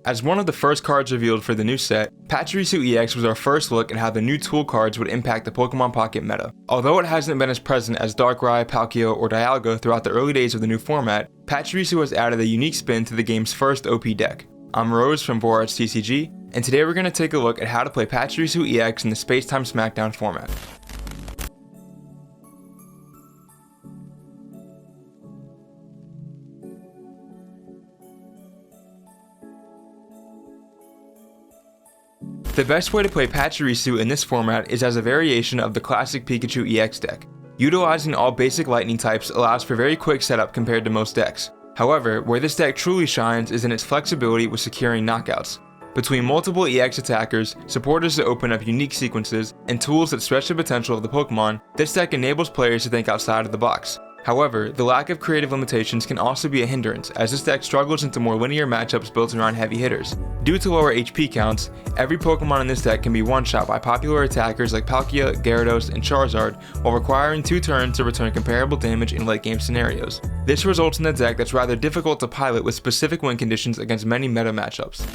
As one of the first cards revealed for the new set, PACHIRISU EX was our first look at how the new tool cards would impact the Pokemon Pocket meta. Although it hasn't been as present as Darkrai, Palkia, or Dialga throughout the early days of the new format, PACHIRISU has added a unique spin to the game's first OP deck. I'm Rose from RoseTCG, and today we're going to take a look at how to play PACHIRISU EX in the Space-Time Smackdown format. The best way to play PACHIRISU in this format is as a variation of the classic Pikachu EX deck. Utilizing all basic lightning types allows for very quick setup compared to most decks. However, where this deck truly shines is in its flexibility with securing knockouts. Between multiple EX attackers, supporters that open up unique sequences, and tools that stretch the potential of the Pokemon, this deck enables players to think outside of the box. However, the lack of creative limitations can also be a hindrance, as this deck struggles into more linear matchups built around heavy hitters. Due to lower HP counts, every Pokemon in this deck can be one-shot by popular attackers like Palkia, Gyarados, and Charizard, while requiring 2 turns to return comparable damage in late-game scenarios. This results in a deck that's rather difficult to pilot with specific win conditions against many meta matchups.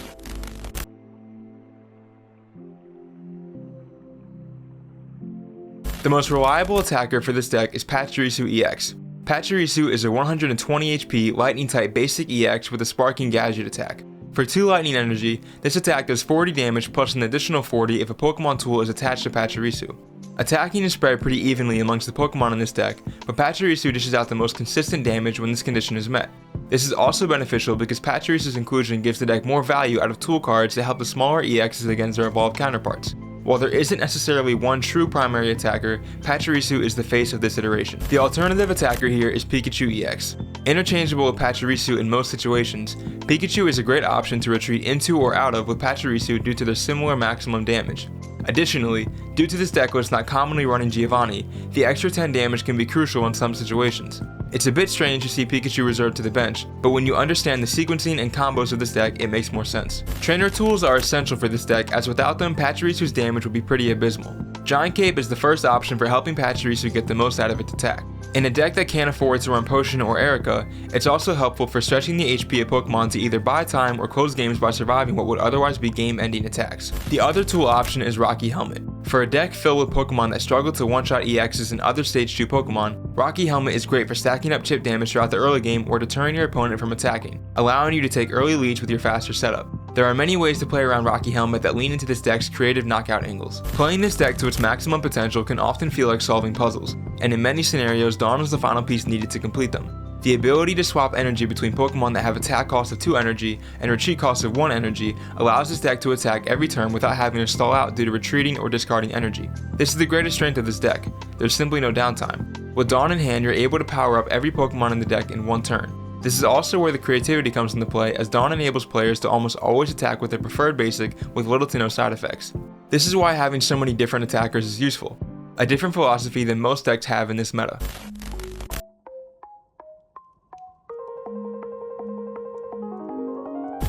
The most reliable attacker for this deck is PACHIRISU EX. PACHIRISU is a 120 HP Lightning-type basic EX with a Sparking Gadget attack. For 2 Lightning Energy, this attack does 40 damage plus an additional 40 if a Pokemon tool is attached to PACHIRISU. Attacking is spread pretty evenly amongst the Pokemon in this deck, but PACHIRISU dishes out the most consistent damage when this condition is met. This is also beneficial because PACHIRISU's inclusion gives the deck more value out of tool cards to help the smaller EXs against their evolved counterparts. While there isn't necessarily one true primary attacker, PACHIRISU is the face of this iteration. The alternative attacker here is Pikachu EX. Interchangeable with PACHIRISU in most situations, Pikachu is a great option to retreat into or out of with PACHIRISU due to their similar maximum damage. Additionally, due to this deck list not commonly running Giovanni, the extra 10 damage can be crucial in some situations. It's a bit strange to see Pikachu reserved to the bench, but when you understand the sequencing and combos of this deck, it makes more sense. Trainer tools are essential for this deck, as without them, PACHIRISU's damage would be pretty abysmal. Giant Cape is the first option for helping PACHIRISU get the most out of its attack. In a deck that can't afford to run Potion or Erica, it's also helpful for stretching the HP of Pokemon to either buy time or close games by surviving what would otherwise be game-ending attacks. The other tool option is Rocky Helmet. For a deck filled with Pokemon that struggle to one-shot EXs and other Stage 2 Pokemon, Rocky Helmet is great for stacking up chip damage throughout the early game or deterring your opponent from attacking, allowing you to take early leads with your faster setup. There are many ways to play around Rocky Helmet that lean into this deck's creative knockout angles. Playing this deck to its maximum potential can often feel like solving puzzles, and in many scenarios, Dawn is the final piece needed to complete them. The ability to swap energy between Pokemon that have attack cost of 2 energy and retreat cost of 1 energy allows this deck to attack every turn without having to stall out due to retreating or discarding energy. This is the greatest strength of this deck. There's simply no downtime. With Dawn in hand, you're able to power up every Pokemon in the deck in 1 turn. This is also where the creativity comes into play, as Dawn enables players to almost always attack with their preferred basic with little to no side effects. This is why having so many different attackers is useful, a different philosophy than most decks have in this meta.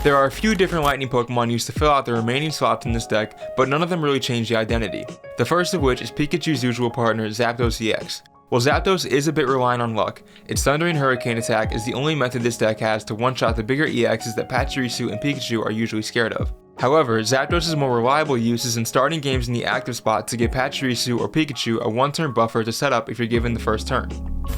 There are a few different lightning Pokemon used to fill out the remaining slots in this deck, but none of them really change the identity. The first of which is Pikachu's usual partner, Zapdos EX. While Zapdos is a bit reliant on luck, its Thundering Hurricane attack is the only method this deck has to one-shot the bigger EXs that PACHIRISU and Pikachu are usually scared of. However, Zapdos' more reliable use is in starting games in the active spot to give PACHIRISU or Pikachu a 1-turn buffer to set up if you're given the first turn.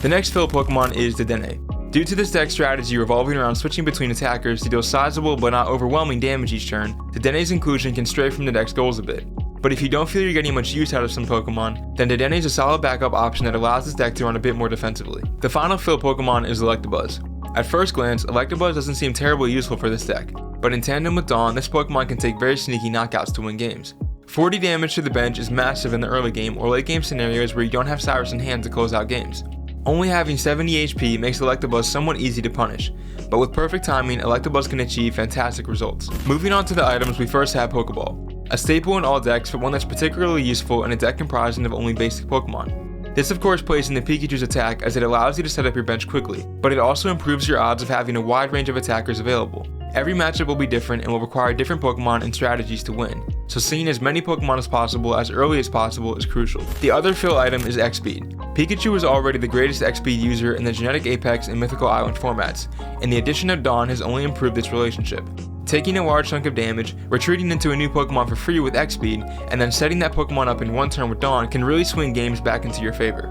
The next fill Pokemon is Dedenne. Due to this deck's strategy revolving around switching between attackers to deal sizable but not overwhelming damage each turn, Dedenne's inclusion can stray from the deck's goals a bit. But if you don't feel you're getting much use out of some Pokemon, then Dedenne is a solid backup option that allows this deck to run a bit more defensively. The final fill Pokemon is Electabuzz. At first glance, Electabuzz doesn't seem terribly useful for this deck, but in tandem with Dawn, this Pokemon can take very sneaky knockouts to win games. 40 damage to the bench is massive in the early game or late game scenarios where you don't have Cyrus in hand to close out games. Only having 70 HP makes Electabuzz somewhat easy to punish, but with perfect timing, Electabuzz can achieve fantastic results. Moving on to the items, we first have Pokeball. A staple in all decks, but one that's particularly useful in a deck comprising of only basic Pokemon. This of course plays into Pikachu's attack as it allows you to set up your bench quickly, but it also improves your odds of having a wide range of attackers available. Every matchup will be different and will require different Pokemon and strategies to win, so seeing as many Pokemon as possible as early as possible is crucial. The other fill item is X-Speed. Pikachu is already the greatest X-Speed user in the Genetic Apex and Mythical Island formats, and the addition of Dawn has only improved its relationship. taking a large chunk of damage, retreating into a new Pokemon for free with X-Speed, and then setting that Pokemon up in one turn with Dawn can really swing games back into your favor.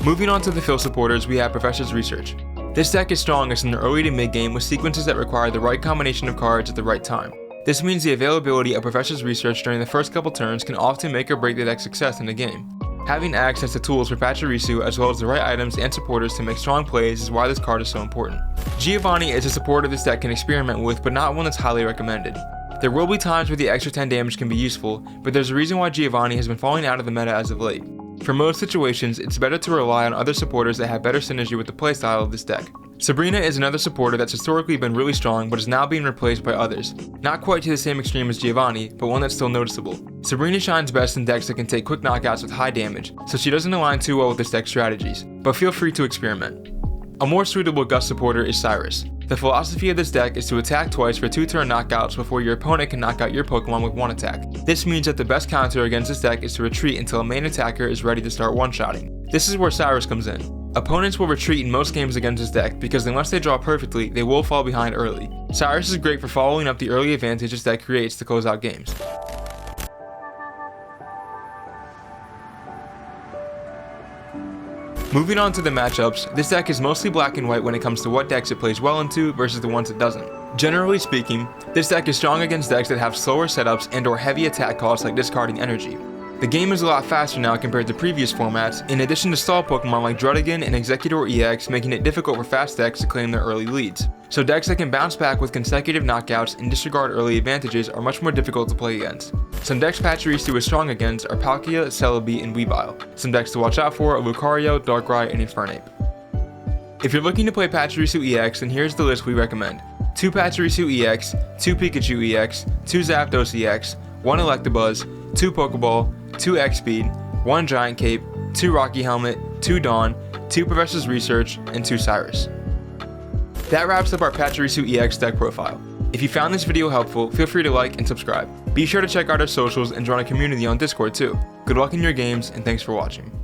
Moving on to the fill supporters, we have Professor's Research. This deck is strongest in the early to mid game with sequences that require the right combination of cards at the right time. This means the availability of Professor's Research during the first couple turns can often make or break the deck's success in the game. Having access to tools for PACHIRISU as well as the right items and supporters to make strong plays is why this card is so important. Giovanni is a supporter this deck can experiment with, but not one that's highly recommended. There will be times where the extra 10 damage can be useful, but there's a reason why Giovanni has been falling out of the meta as of late. For most situations, it's better to rely on other supporters that have better synergy with the playstyle of this deck. Sabrina is another supporter that's historically been really strong but is now being replaced by others. Not quite to the same extreme as Giovanni, but one that's still noticeable. Sabrina shines best in decks that can take quick knockouts with high damage, so she doesn't align too well with this deck's strategies, but feel free to experiment. A more suitable Gust supporter is Cyrus. The philosophy of this deck is to attack twice for 2-turn knockouts before your opponent can knock out your Pokemon with one attack. This means that the best counter against this deck is to retreat until a main attacker is ready to start one-shotting. This is where Cyrus comes in. Opponents will retreat in most games against this deck because unless they draw perfectly, they will fall behind early. Cyrus is great for following up the early advantage this deck creates to close out games. Moving on to the matchups, this deck is mostly black and white when it comes to what decks it plays well into versus the ones it doesn't. Generally speaking, this deck is strong against decks that have slower setups and or heavy attack costs like discarding energy. The game is a lot faster now compared to previous formats, in addition to stall Pokemon like Druddigon and Exeggutor EX making it difficult for fast decks to claim their early leads. So decks that can bounce back with consecutive knockouts and disregard early advantages are much more difficult to play against. Some decks Pachirisu is strong against are Palkia, Celebi, and Weavile. Some decks to watch out for are Lucario, Darkrai, and Infernape. If you're looking to play Pachirisu EX, then here's the list we recommend. 2 Pachirisu EX, 2 Pikachu EX, 2 Zapdos EX, 1 Electabuzz, 2 Pokeball, 2 X-Speed, 1 Giant Cape, 2 Rocky Helmet, 2 Dawn, 2 Professor's Research, and 2 Cyrus. That wraps up our Pachirisu EX deck profile. If you found this video helpful, feel free to like and subscribe. Be sure to check out our socials and join a community on Discord too. Good luck in your games, and thanks for watching.